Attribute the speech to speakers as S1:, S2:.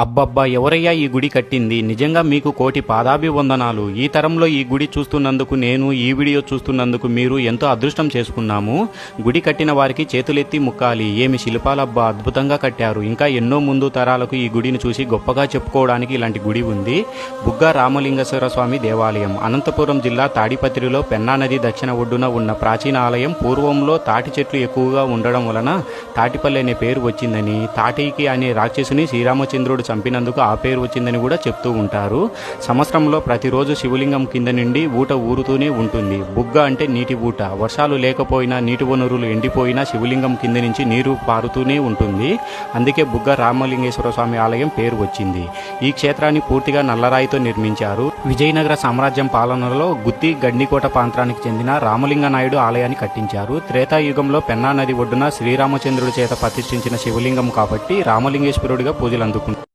S1: అబ్బబ్బా! ఎవరయ్యా ఈ గుడి కట్టింది? నిజంగా మీకు కోటి పాదాభివందనాలు. ఈ తరంలో ఈ గుడి చూస్తున్నందుకు, నేను ఈ వీడియో చూస్తున్నందుకు మీరు ఎంతో అదృష్టం చేసుకున్నాము. గుడి కట్టిన వారికి చేతులెత్తి ముక్కాలి. ఏమి శిల్పాలబ్బా! అద్భుతంగా కట్టారు. ఇంకా ఎన్నో ముందు తరాలకు ఈ గుడిని చూసి గొప్పగా చెప్పుకోవడానికి ఇలాంటి గుడి ఉంది. బుగ్గ రామలింగేశ్వర స్వామి దేవాలయం అనంతపురం జిల్లా తాడిపత్రిలో పెన్నా నది దక్షిణ ఒడ్డున ఉన్న ప్రాచీన ఆలయం. పూర్వంలో తాటి చెట్లు ఎక్కువగా ఉండడం వలన తాటిపల్లి అనే పేరు వచ్చిందని, తాటికి అనే రాక్షసుని శ్రీరామచంద్రుడు చంపినందుకు ఆ పేరు వచ్చిందని కూడా చెప్తూ ఉంటారు. సంవత్సరంలో ప్రతిరోజు శివలింగం కింద నుండి ఊట ఊరుతూనే ఉంటుంది. బుగ్గ అంటే నీటి ఊట. వర్షాలు లేకపోయినా, నీటి వనరులు ఎండిపోయినా శివలింగం కింద నుంచి నీరు పారుతూనే ఉంటుంది. అందుకే బుగ్గ రామలింగేశ్వర స్వామి ఆలయం పేరు వచ్చింది. ఈ క్షేత్రాన్ని పూర్తిగా నల్లరాయితో నిర్మించారు. విజయనగర సామ్రాజ్యం పాలనలో గుత్తి గండికోట ప్రాంతానికి చెందిన రామలింగ నాయుడు ఆలయాన్ని కట్టించారు. త్రేతాయుగంలో పెన్నా నది ఒడ్డున శ్రీరామచంద్రుడి చేత ప్రతిష్ఠించిన శివలింగం కాబట్టి రామలింగేశ్వరుడిగా పూజలు అందుకుంటారు.